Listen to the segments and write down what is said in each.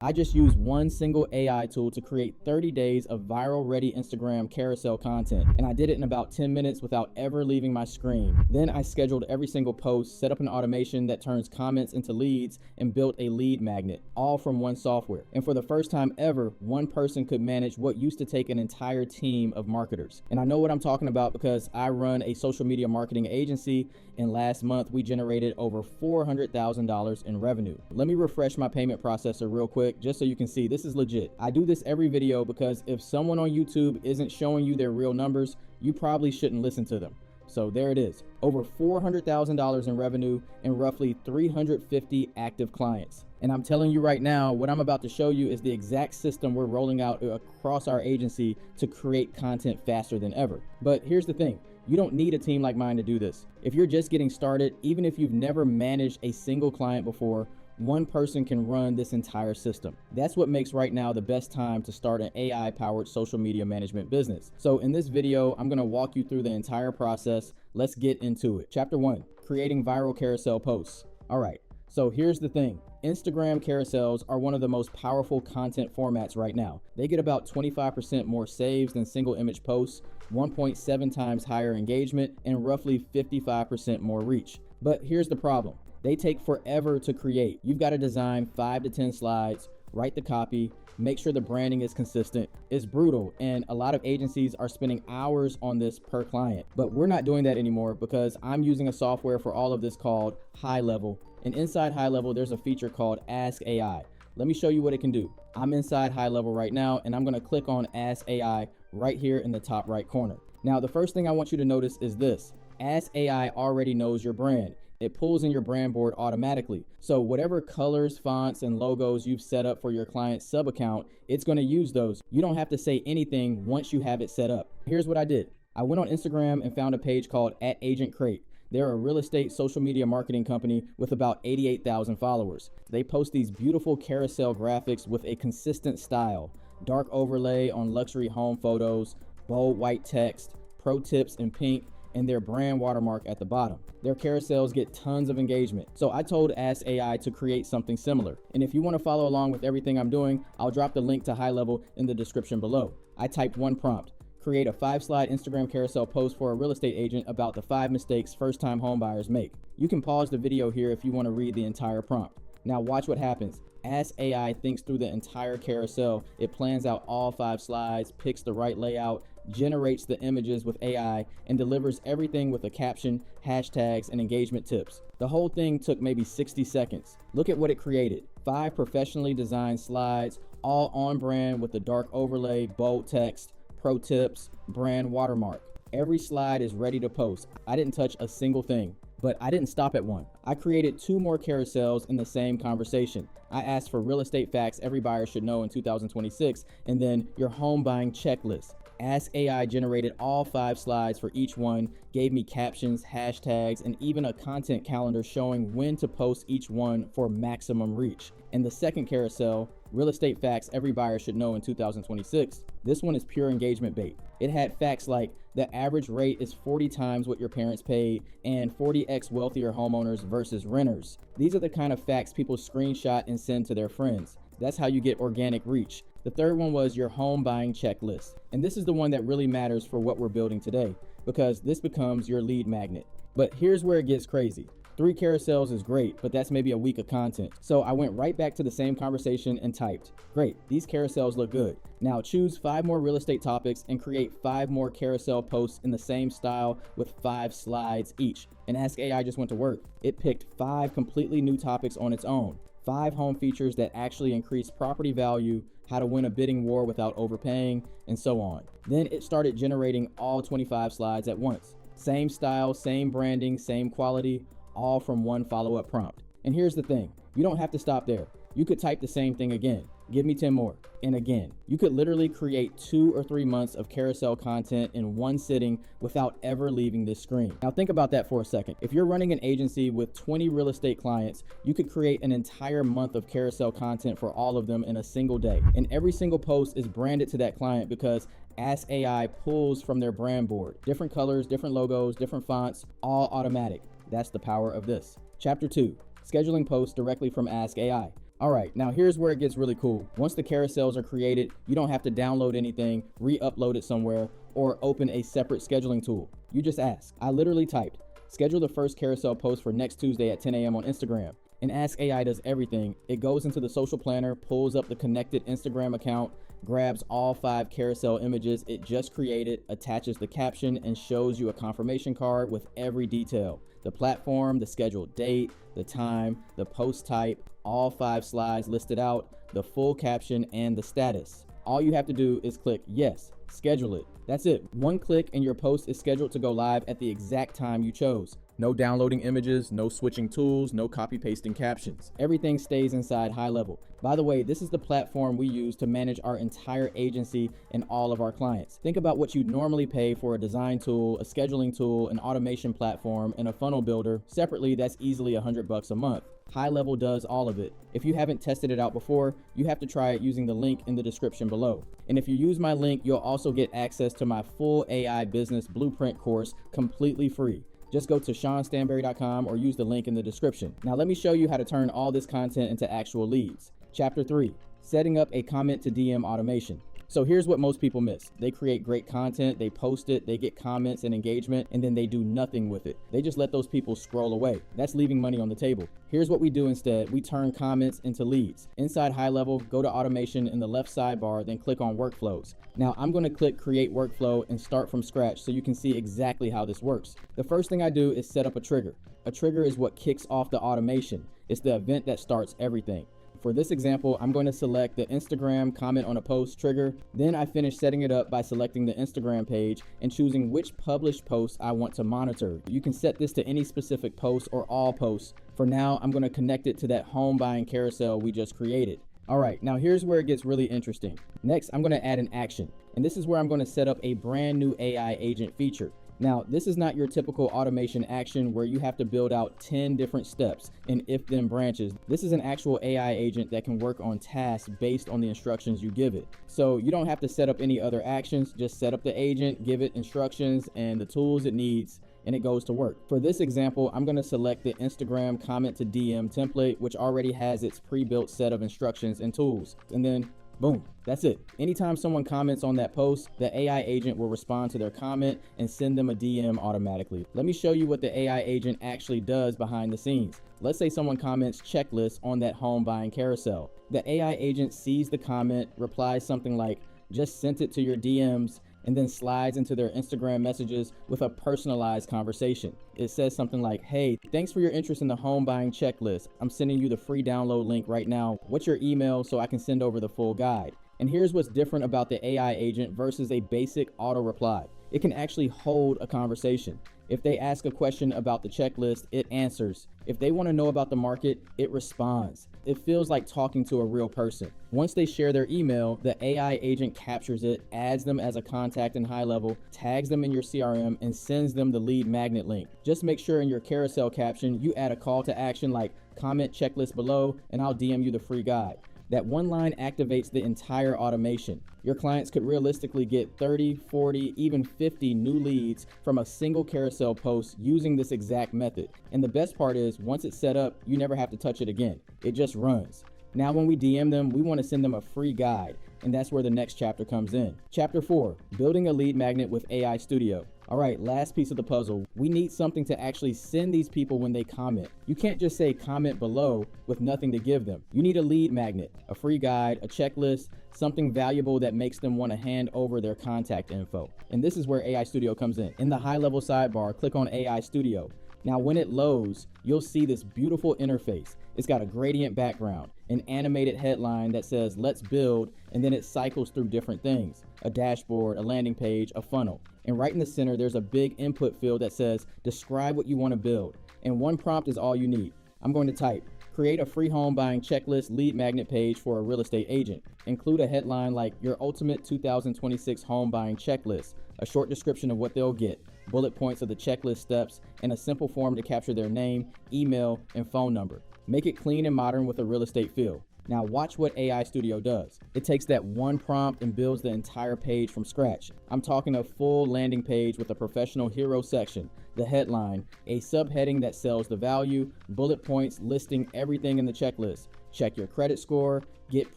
I just used one single AI tool to create 30 days of viral ready Instagram carousel content, and I did it in about 10 minutes without ever leaving my screen. Then I scheduled every single post, set up an automation that turns comments into leads, and built a lead magnet, all from one software. And for the first time ever, one person could manage what used to take an entire team of marketers. And I know what I'm talking about because I run a social media marketing agency, and last month we generated over $400,000 in revenue. Let me refresh my payment processor real quick, just so you can see this is legit. I do this every video because if someone on YouTube isn't showing you their real numbers, you probably shouldn't listen to them. So there it is, over $400,000 in revenue and roughly 350 active clients. And I'm telling you right now, what I'm about to show you is the exact system we're rolling out across our agency to create content faster than ever. But here's the thing, you don't need a team like mine to do this. If you're just getting started, even if you've never managed a single client before, one person can run this entire system. That's what makes right now the best time to start an AI-powered social media management business. So in this video, I'm gonna walk you through the entire process. Let's get into it. Chapter 1, creating viral carousel posts. All right, so here's the thing. Instagram carousels are one of the most powerful content formats right now. They get about 25% more saves than single image posts, 1.7 times higher engagement, and roughly 55% more reach. But here's the problem. They take forever to create. You've got to design 5 to 10 slides, write the copy, make sure the branding is consistent. It's brutal, and a lot of agencies are spending hours on this per client. But we're not doing that anymore because I'm using a software for all of this called High Level. And inside High Level, there's a feature called Ask AI. Let me show you what it can do. I'm inside High Level right now, and I'm gonna click on Ask AI right here in the top right corner. Now, the first thing I want you to notice is this. Ask AI already knows your brand. It pulls in your brand board automatically. So whatever colors, fonts, and logos you've set up for your client's sub account, it's gonna use those. You don't have to say anything once you have it set up. Here's what I did. I went on Instagram and found a page called @AgentCrate. They're a real estate social media marketing company with about 88,000 followers. They post these beautiful carousel graphics with a consistent style, dark overlay on luxury home photos, bold white text, pro tips in pink, and their brand watermark at the bottom. Their carousels get tons of engagement. So I told Ask AI to create something similar. And if you want to follow along with everything I'm doing, I'll drop the link to High Level in the description below. I typed one prompt: create a 5-slide Instagram carousel post for a real estate agent about the 5 mistakes first-time homebuyers make. You can pause the video here if you want to read the entire prompt. Now watch what happens. As AI thinks through the entire carousel, it plans out all 5 slides, picks the right layout, generates the images with AI, and delivers everything with a caption, hashtags, and engagement tips. The whole thing took maybe 60 seconds. Look at what it created. 5 professionally designed slides, all on brand with the dark overlay, bold text, pro tips, brand watermark. Every slide is ready to post. I didn't touch a single thing. But I didn't stop at one. I created 2 more carousels in the same conversation. I asked for real estate facts every buyer should know in 2026, and then your home buying checklist. Ask AI generated all 5 slides for each one, gave me captions, hashtags, and even a content calendar showing when to post each one for maximum reach. And the second carousel, real estate facts every buyer should know in 2026. This one is pure engagement bait. It had facts like the average rate is 40 times what your parents paid and 40x wealthier homeowners versus renters. These are the kind of facts people screenshot and send to their friends. That's how you get organic reach. The third one was your home buying checklist. And this is the one that really matters for what we're building today, because this becomes your lead magnet. But here's where it gets crazy. 3 carousels is great, but that's maybe a week of content. So I went right back to the same conversation and typed, great, these carousels look good. Now choose 5 more real estate topics and create 5 more carousel posts in the same style with 5 slides each. And Ask AI just went to work. It picked 5 completely new topics on its own. 5 home features that actually increase property value, how to win a bidding war without overpaying, and so on. Then it started generating all 25 slides at once. Same style, same branding, same quality, all from one follow-up prompt. And here's the thing, you don't have to stop there. You could type the same thing again. Give me 10 more. And again, you could literally create 2 or 3 months of carousel content in one sitting without ever leaving this screen. Now think about that for a second. If you're running an agency with 20 real estate clients, you could create an entire month of carousel content for all of them in a single day. And every single post is branded to that client because Ask AI pulls from their brand board. Different colors, different logos, different fonts, all automatic. That's the power of this. Chapter 2, scheduling posts directly from Ask AI. All right, now here's where it gets really cool. Once the carousels are created, you don't have to download anything, re-upload it somewhere, or open a separate scheduling tool. You just ask. I literally typed, schedule the first carousel post for next Tuesday at 10 a.m. on Instagram. And Ask AI does everything. It goes into the social planner, pulls up the connected Instagram account, grabs all 5 carousel images it just created, attaches the caption, and shows you a confirmation card with every detail. The platform, the scheduled date, the time, the post type, all 5 slides listed out, the full caption, and the status. All you have to do is click yes, schedule it. That's it. One click and your post is scheduled to go live at the exact time you chose. No downloading images, no switching tools, no copy pasting captions. Everything stays inside High Level. By the way, this is the platform we use to manage our entire agency and all of our clients. Think about what you'd normally pay for a design tool, a scheduling tool, an automation platform, and a funnel builder. Separately, that's easily $100 a month. High Level does all of it. If you haven't tested it out before, you have to try it using the link in the description below. And if you use my link, you'll also get access to my full AI business blueprint course completely free. Just go to SeanStanberry.com or use the link in the description. Now let me show you how to turn all this content into actual leads. Chapter 3, setting up a comment to DM automation. So here's what most people miss. They create great content, they post it, they get comments and engagement, and then they do nothing with it. They just let those people scroll away. That's leaving money on the table. Here's what we do instead. We turn comments into leads. Inside High Level, go to automation in the left sidebar, then click on workflows. Now I'm going to click create workflow and start from scratch so you can see exactly how this works. The first thing I do is set up a trigger. A trigger is what kicks off the automation. It's the event that starts everything. For this example, I'm going to select the Instagram comment on a post trigger. Then I finish setting it up by selecting the Instagram page and choosing which published posts I want to monitor. You can set this to any specific post or all posts. For now, I'm going to connect it to that home buying carousel we just created. All right, now here's where it gets really interesting. Next, I'm going to add an action. And this is where I'm going to set up a brand new AI agent feature. Now, this is not your typical automation action where you have to build out 10 different steps and if-then branches. This is an actual AI agent that can work on tasks based on the instructions you give it. So you don't have to set up any other actions, just set up the agent, give it instructions and the tools it needs, and it goes to work. For this example, I'm going to select the Instagram comment to DM template, which already has its pre-built set of instructions and tools. And then boom, that's it. Anytime someone comments on that post, the AI agent will respond to their comment and send them a DM automatically. Let me show you what the AI agent actually does behind the scenes. Let's say someone comments checklist on that home buying carousel. The AI agent sees the comment, replies something like, just sent it to your DMs, and then slides into their Instagram messages with a personalized conversation. It says something like, hey, thanks for your interest in the home buying checklist. I'm sending you the free download link right now. What's your email so I can send over the full guide? And here's what's different about the AI agent versus a basic auto reply. It can actually hold a conversation. If they ask a question about the checklist, it answers. If they want to know about the market, it responds. It feels like talking to a real person. Once they share their email, the AI agent captures it, adds them as a contact in High Level, tags them in your CRM, and sends them the lead magnet link. Just make sure in your carousel caption, you add a call to action like comment checklist below, and I'll DM you the free guide. That one line activates the entire automation. Your clients could realistically get 30, 40, even 50 new leads from a single carousel post using this exact method. And the best part is, once it's set up, you never have to touch it again. It just runs. Now when we DM them, we want to send them a free guide, and that's where the next chapter comes in. Chapter 4, building a lead magnet with AI Studio. All right, last piece of the puzzle. We need something to actually send these people when they comment. You can't just say comment below with nothing to give them. You need a lead magnet, a free guide, a checklist, something valuable that makes them want to hand over their contact info. And this is where AI Studio comes in. In the High Level sidebar, click on AI Studio. Now when it loads, you'll see this beautiful interface. It's got a gradient background, an animated headline that says let's build, and then it cycles through different things, a dashboard, a landing page, a funnel. And right in the center, there's a big input field that says describe what you want to build. And one prompt is all you need. I'm going to type, create a free home buying checklist lead magnet page for a real estate agent. Include a headline like your ultimate 2026 home buying checklist, a short description of what they'll get, bullet points of the checklist steps, and a simple form to capture their name, email, and phone number. Make it clean and modern with a real estate feel. Now watch what AI Studio does. It takes that one prompt and builds the entire page from scratch. I'm talking a full landing page with a professional hero section, the headline, a subheading that sells the value, bullet points listing everything in the checklist, check your credit score, get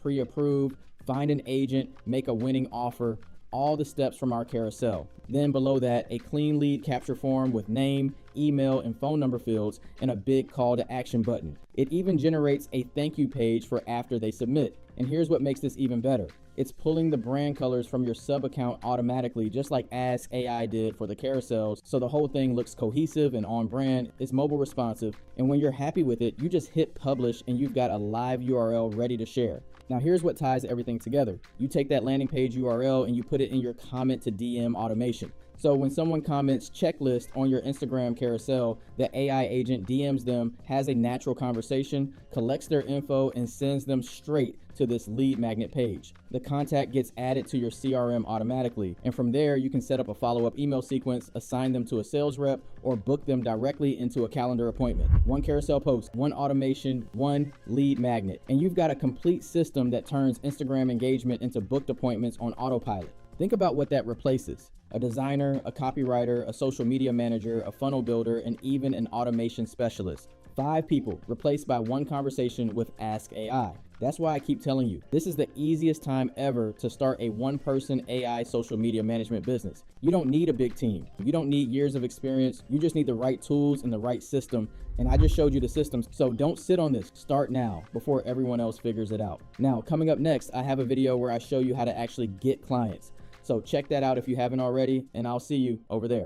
pre-approved, find an agent, make a winning offer, all the steps from our carousel. Then below that, a clean lead capture form with name, email, and phone number fields, and a big call to action button. It even generates a thank you page for after they submit. And here's what makes this even better. It's pulling the brand colors from your sub account automatically, just like Ask AI did for the carousels, so the whole thing looks cohesive and on brand. It's mobile responsive, and when you're happy with it, you just hit publish and you've got a live URL ready to share. Now here's what ties everything together. You take that landing page URL and you put it in your comment to DM automation. So when someone comments checklist on your Instagram carousel, the AI agent DMs them, has a natural conversation, collects their info, and sends them straight to this lead magnet page. The contact gets added to your CRM automatically, and from there you can set up a follow-up email sequence, assign them to a sales rep, or book them directly into a calendar appointment. One carousel post, one automation, one lead magnet, and you've got a complete system that turns Instagram engagement into booked appointments on autopilot. Think about what that replaces: a designer, a copywriter, a social media manager, a funnel builder, and even an automation specialist. 5 people replaced by one conversation with Ask AI. That's why I keep telling you, this is the easiest time ever to start a one-person AI social media management business. You don't need a big team. You don't need years of experience. You just need the right tools and the right system. And I just showed you the systems, so don't sit on this. Start now before everyone else figures it out. Now, coming up next, I have a video where I show you how to actually get clients. So check that out if you haven't already, and I'll see you over there.